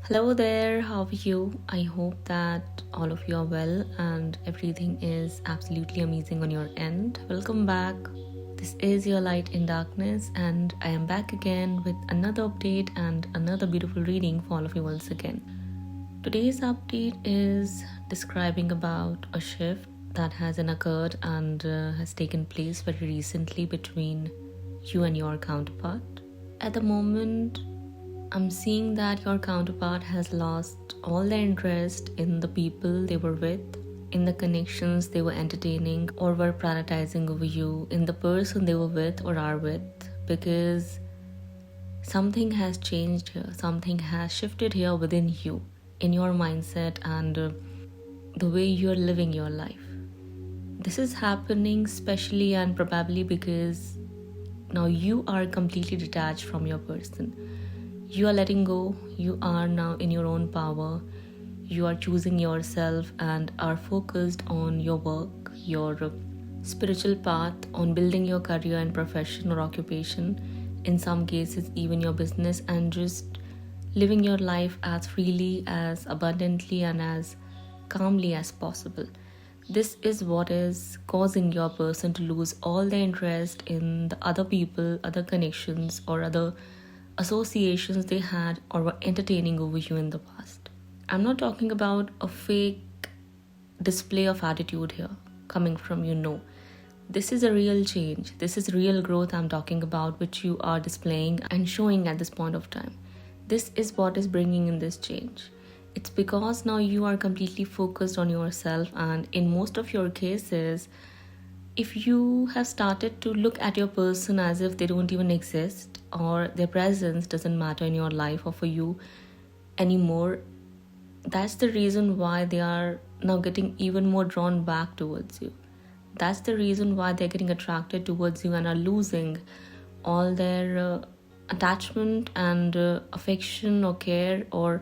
Hello there, how are you? I hope that all of you are well and everything is absolutely amazing on your end. Welcome back. This is your Light in Darkness, and I am back again with another update and another beautiful reading for all of you once again. Today's update is describing about a shift that has occurred and has taken place very recently between you and your counterpart. At the moment, I'm seeing that your counterpart has lost all their interest in the people they were with, in the connections they were entertaining or were prioritizing over you, in the person they were with or are with, because something has changed here, something has shifted here within you, in your mindset and the way you're living your life. This is happening especially and probably because now you are completely detached from your person. You are letting go, you are now in your own power, you are choosing yourself and are focused on your work, your spiritual path, on building your career and profession or occupation, in some cases even your business, and just living your life as freely, as abundantly and as calmly as possible. This is what is causing your person to lose all their interest in the other people, other connections or other associations they had or were entertaining over you in the past. I'm not talking about a fake display of attitude here coming from you. No, this is a real change. This is real growth I'm talking about, which you are displaying and showing at this point of time. This is what is bringing in this change. It's because now you are completely focused on yourself, and in most of your cases, if you have started to look at your person as if they don't even exist or their presence doesn't matter in your life or for you anymore, that's the reason why they are now getting even more drawn back towards you. That's the reason why they're getting attracted towards you and are losing all their attachment and affection or care or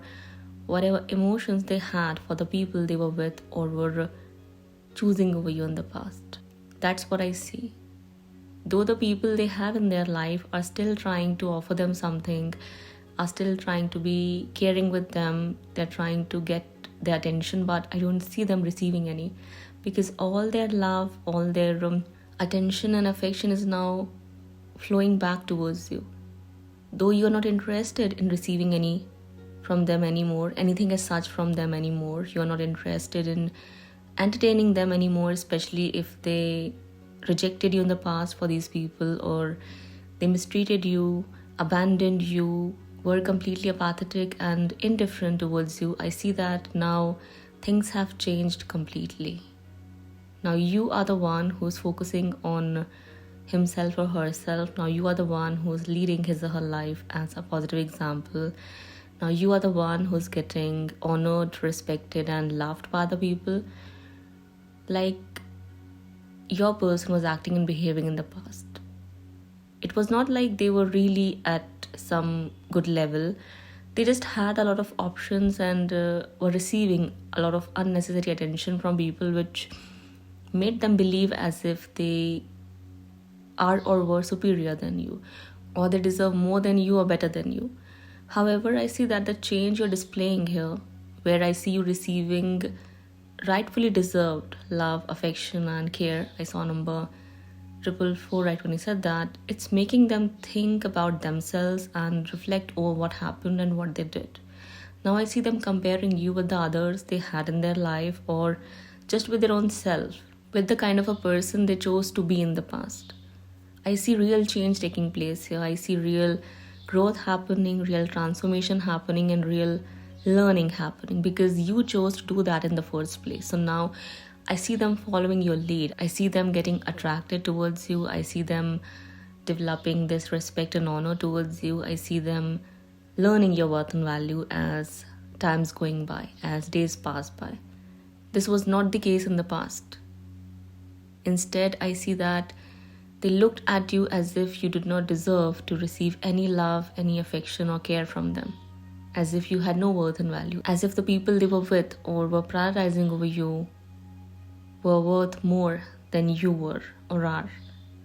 whatever emotions they had for the people they were with or were choosing over you in the past. That's what I see. Though the people they have in their life are still trying to offer them something, are still trying to be caring with them, they're trying to get their attention, but I don't see them receiving any, because all their love, all their attention and affection is now flowing back towards you. Though you're not interested in receiving any from them anymore, anything as such from them anymore, you're not interested in entertaining them anymore, especially if they rejected you in the past for these people or they mistreated you, abandoned you, were completely apathetic and indifferent towards you. I see that now things have changed completely. Now you are the one who's focusing on himself or herself. Now you are the one who's leading his or her life as a positive example. Now you are the one who's getting honored, respected and loved by the people like your person was acting and behaving in the past. It was not like they were really at some good level. They just had a lot of options and were receiving a lot of unnecessary attention from people, which made them believe as if they are or were superior than you, or they deserve more than you or better than you. However, I see that the change you're displaying here, where I see you receiving rightfully deserved love, affection and care. I saw number 444 right when he said that. It's making them think about themselves and reflect over what happened and what they did. Now I see them comparing you with the others they had in their life or just with their own self, with the kind of a person they chose to be in the past. I see real change taking place here. I see real growth happening, real transformation happening and real learning happening because you chose to do that in the first place. So now I see them following your lead. I see them getting attracted towards you. I see them developing this respect and honor towards you. I see them learning your worth and value as time's going by, as days pass by. This was not the case in the past. Instead, I see that they looked at you as if you did not deserve to receive any love, any affection or care from them, as if you had no worth and value, as if the people they were with or were prioritizing over you were worth more than you were or are.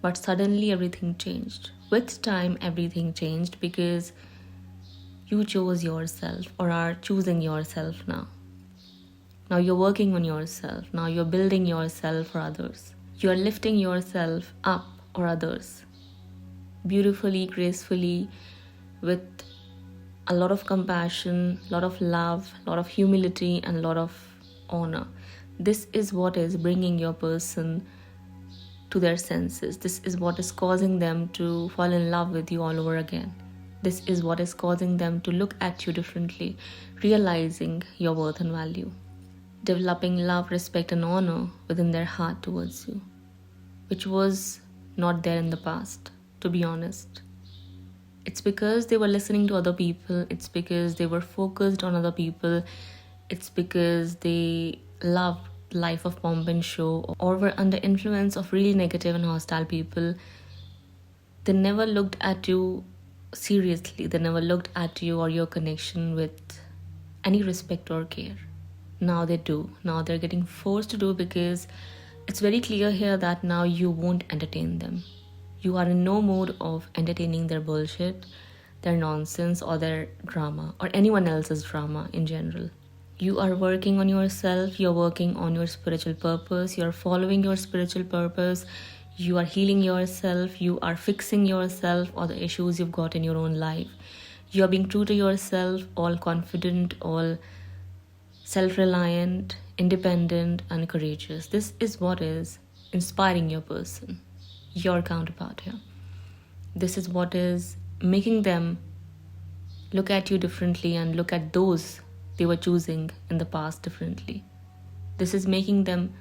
But suddenly everything changed. With time, everything changed because You chose yourself or are choosing yourself now. Now you're working on yourself. Now you're building yourself for others. You're lifting yourself up or others. Beautifully, gracefully, with a lot of compassion, a lot of love, a lot of humility, and a lot of honor. This is what is bringing your person to their senses. This is what is causing them to fall in love with you all over again. This is what is causing them to look at you differently, realizing your worth and value. Developing love, respect, and honor within their heart towards you, which was not there in the past, to be honest. It's because they were listening to other people. It's because they were focused on other people. It's because they loved life of pomp and show or were under influence of really negative and hostile people. They never looked at you seriously. They never looked at you or your connection with any respect or care. Now they do. Now they're getting forced to do, because it's very clear here that now you won't entertain them. You are in no mood of entertaining their bullshit, their nonsense, or their drama, or anyone else's drama in general. You are working on yourself, you're working on your spiritual purpose, you're following your spiritual purpose, you are healing yourself, you are fixing yourself or the issues you've got in your own life. You are being true to yourself, all confident, all self-reliant, independent, and courageous. This is what is inspiring your person, your counterpart here. This is what is making them look at you differently and look at those they were choosing in the past differently. This is making them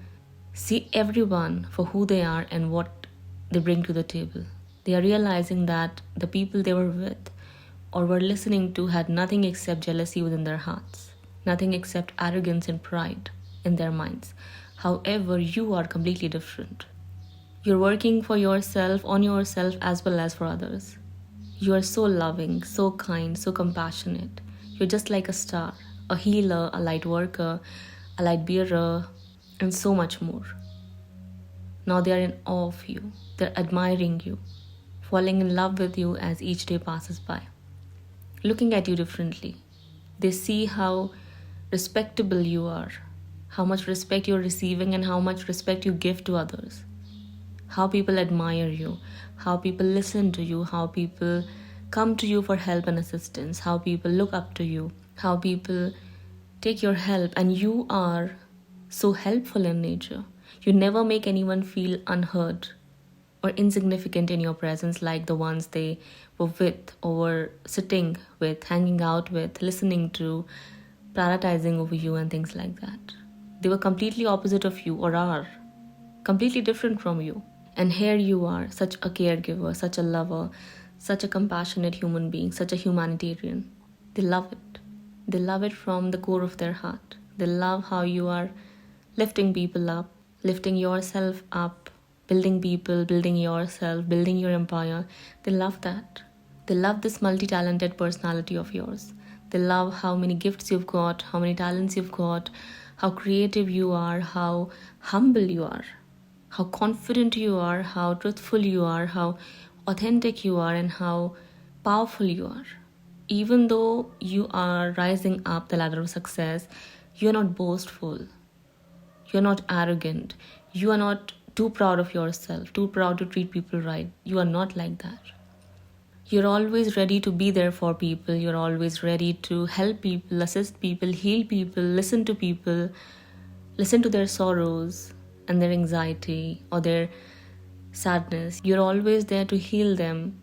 see everyone for who they are and what they bring to the table. They are realizing that the people they were with or were listening to had nothing except jealousy within their hearts, nothing except arrogance and pride in their minds. However, you are completely different. You're working for yourself, on yourself, as well as for others. You are so loving, so kind, so compassionate. You're just like a star, a healer, a light worker, a light bearer, and so much more. Now they are in awe of you. They're admiring you, falling in love with you as each day passes by, looking at you differently. They see how respectable you are, how much respect you're receiving, and how much respect you give to others. How people admire you, how people listen to you, how people come to you for help and assistance, how people look up to you, how people take your help, and you are so helpful in nature. You never make anyone feel unheard or insignificant in your presence like the ones they were with or were sitting with, hanging out with, listening to, prioritizing over you and things like that. They were completely opposite of you or are completely different from you. And here you are, such a caregiver, such a lover, such a compassionate human being, such a humanitarian. They love it. They love it from the core of their heart. They love how you are lifting people up, lifting yourself up, building people, building yourself, building your empire. They love that. They love this multi-talented personality of yours. They love how many gifts you've got, how many talents you've got, how creative you are, how humble you are, how confident you are, how truthful you are, how authentic you are, and how powerful you are. Even though you are rising up the ladder of success, you're not boastful. You're not arrogant. You are not too proud of yourself, too proud to treat people right. You are not like that. You're always ready to be there for people. You're always ready to help people, assist people, heal people, listen to people, listen to their sorrows and their anxiety or their sadness. You're always there to heal them,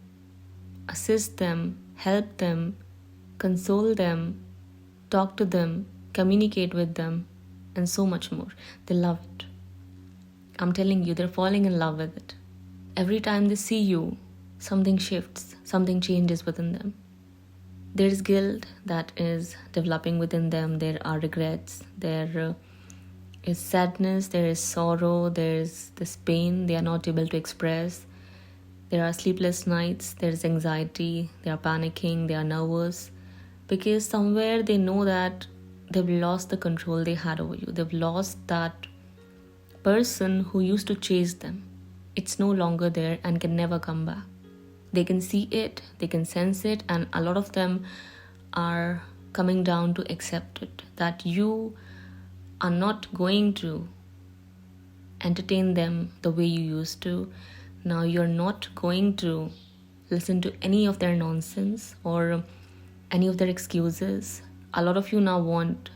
assist them, help them, console them, talk to them, communicate with them, and so much more. They love it. I'm telling you, they're falling in love with it. Every time they see you, something shifts, something changes within them. There is guilt that is developing within them. There are regrets. There is sadness. There is sorrow. There is this pain they are not able to express. There are sleepless nights. There is anxiety. They are panicking. They are nervous. Because somewhere they know that they've lost the control they had over you. They've lost that person who used to chase them. It's no longer there and can never come back. They can see it, they can sense it, and a lot of them are coming down to accept it, that you are not going to entertain them the way you used to. Now you're not going to listen to any of their nonsense or any of their excuses. A lot of you now want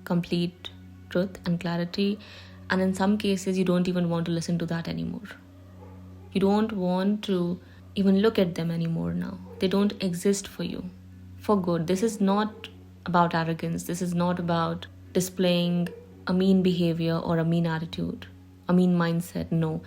complete truth and clarity, and in some cases you don't even want to listen to that anymore. You don't want to even look at them anymore now. They don't exist for you for good. This is not about arrogance. This is not about displaying a mean behavior or a mean attitude, a mean mindset. No,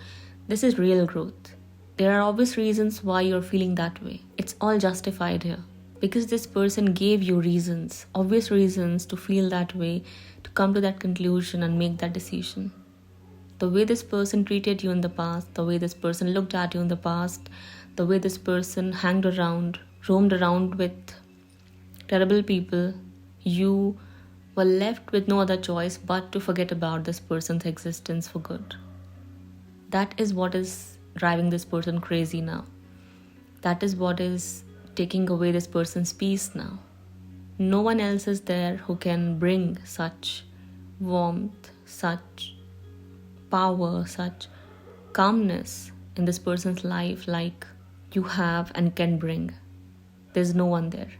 this is real growth. There are obvious reasons why you're feeling that way. It's all justified here because this person gave you reasons, obvious reasons to feel that way, to come to that conclusion and make that decision. The way this person treated you in the past, the way this person looked at you in the past, the way this person hanged around, roamed around with terrible people, you were left with no other choice but to forget about this person's existence for good. That is what is driving this person crazy now. That is what is taking away this person's peace now. No one else is there who can bring such warmth, such power, such calmness in this person's life like you have and can bring. There's no one there.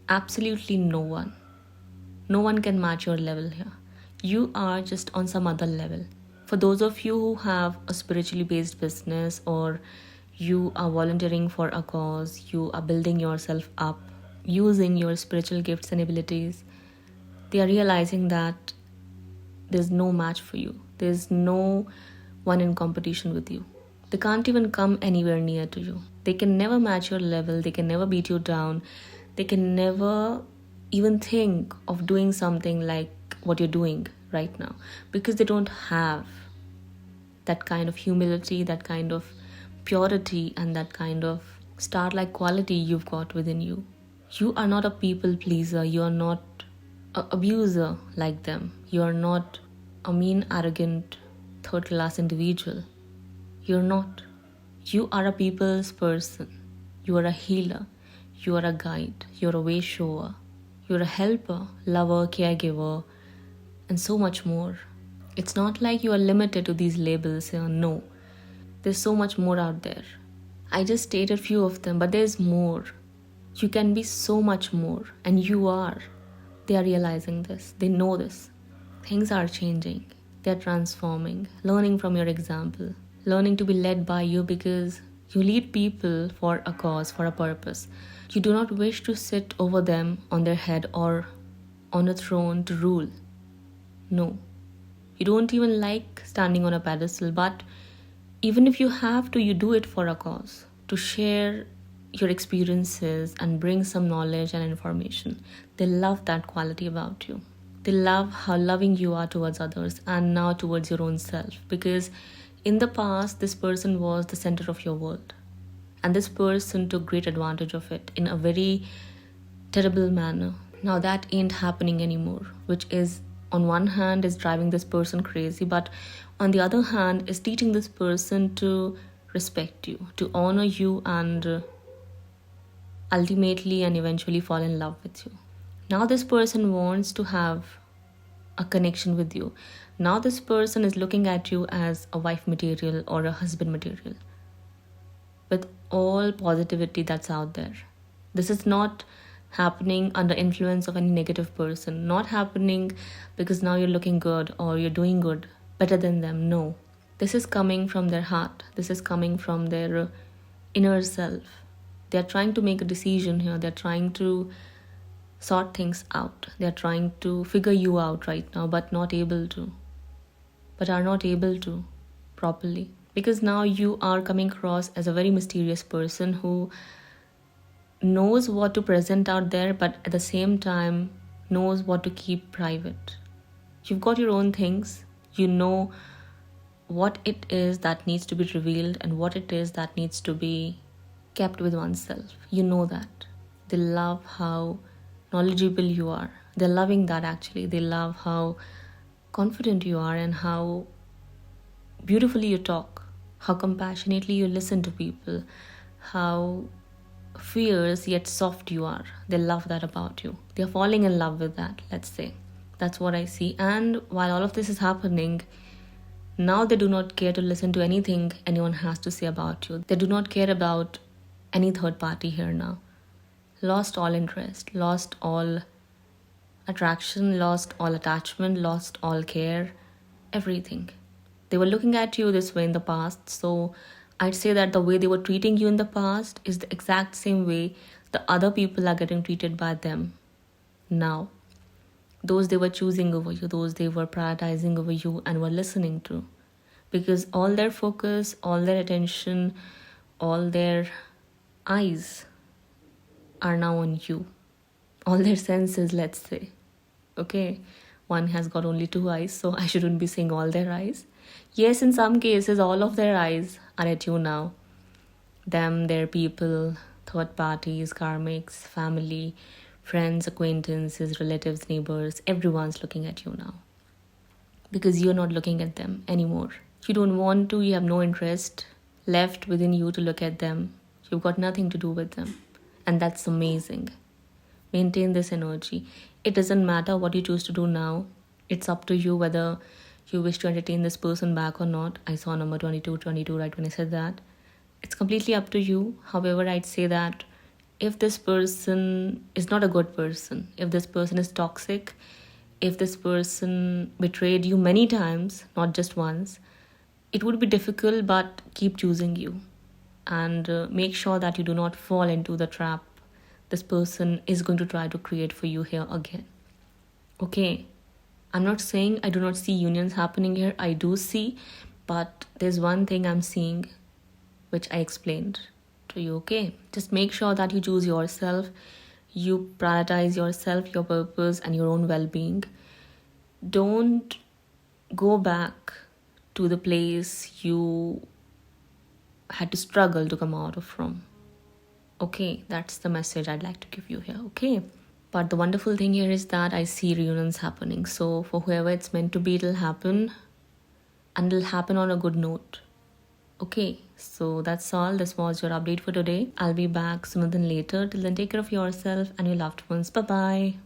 Absolutely no one. No one can match your level here. You are just on some other level. For those of you who have a spiritually based business, or you are volunteering for a cause, you are building yourself up using your spiritual gifts and abilities, they are realizing that there's no match for you. There's no one in competition with you. They can't even come anywhere near to you. They can never match your level. They can never beat you down. They can never even think of doing something like what you're doing right now, because they don't have that kind of humility, that kind of purity, and that kind of star-like quality you've got within you. You are not a people pleaser. You are not an abuser like them. You are not a mean, arrogant, third-class individual. You're not. You are a people's person. You are a healer. You are a guide. You're a way shower. You're a helper, lover, caregiver, and so much more. It's not like you are limited to these labels here. No. There's so much more out there. I just stated a few of them, but there's more. You can be so much more, and you are. They are realizing this. They know this. Things are changing. They're transforming, learning from your example, learning to be led by you, because you lead people for a cause, for a purpose. You do not wish to sit over them on their head or on a throne to rule. No. You don't even like standing on a pedestal, but even if you have to, you do it for a cause, to share your experiences and bring some knowledge and information. They love that quality about you. They love how loving you are towards others and now towards your own self, because in the past, this person was the center of your world. And this person took great advantage of it in a very terrible manner. Now that ain't happening anymore, which is, on one hand, is driving this person crazy, but on the other hand, is teaching this person to respect you, to honor you, and ultimately and eventually fall in love with you. Now this person wants to have a connection with you. Now this person is looking at you as a wife material or a husband material, with all positivity that's out there. This is not happening under influence of any negative person, not happening because now you're looking good or you're doing good, better than them. No, this is coming from their heart. This is coming from their inner self. They're trying to make a decision here. They're trying to sort things out. They're trying to figure you out right now, but are not able to properly. Because now you are coming across as a very mysterious person who knows what to present out there, but at the same time knows what to keep private. You've got your own things. You know what it is that needs to be revealed and what it is that needs to be kept with oneself. You know that. They love how knowledgeable you are. They're loving that actually. They love how confident you are and how beautifully you talk, how compassionately you listen to people, how fierce yet soft you are. They love that about you. They're falling in love with that, let's say. That's what I see. And while all of this is happening, now they do not care to listen to anything anyone has to say about you. They do not care about any third party here now. Lost all interest, lost all attraction, lost all attachment, lost all care, everything. They were looking at you this way in the past, so I'd say that the way they were treating you in the past is the exact same way the other people are getting treated by them now. Those they were choosing over you, those they were prioritizing over you and were listening to. Because all their focus, all their attention, all their eyes are now on you. All their senses, let's say. Okay, one has got only 2 eyes, so I shouldn't be saying all their eyes. Yes, in some cases, all of their eyes are at you now. Them, their people, third parties, karmics, family, friends, acquaintances, relatives, neighbors, everyone's looking at you now. Because you're not looking at them anymore. You don't want to, you have no interest left within you to look at them. You've got nothing to do with them. And that's amazing. Maintain this energy. It doesn't matter what you choose to do now. It's up to you whether you wish to entertain this person back or not. I saw number 22 right when I said that. It's completely up to you. However, I'd say that if this person is not a good person, if this person is toxic, if this person betrayed you many times, not just once, it would be difficult, but keep choosing you. And make sure that you do not fall into the trap this person is going to try to create for you here again. Okay, I'm not saying I do not see unions happening here. I do see, but there's one thing I'm seeing which I explained to you, okay? Just make sure that you choose yourself, you prioritize yourself, your purpose, and your own well-being. Don't go back to the place you had to struggle to come out of from. Okay, that's the message I'd like to give you here, okay? But the wonderful thing here is that I see reunions happening. So for whoever it's meant to be, it'll happen. And it'll happen on a good note. Okay, so that's all. This was your update for today. I'll be back sooner than later. Till then, take care of yourself and your loved ones. Bye-bye.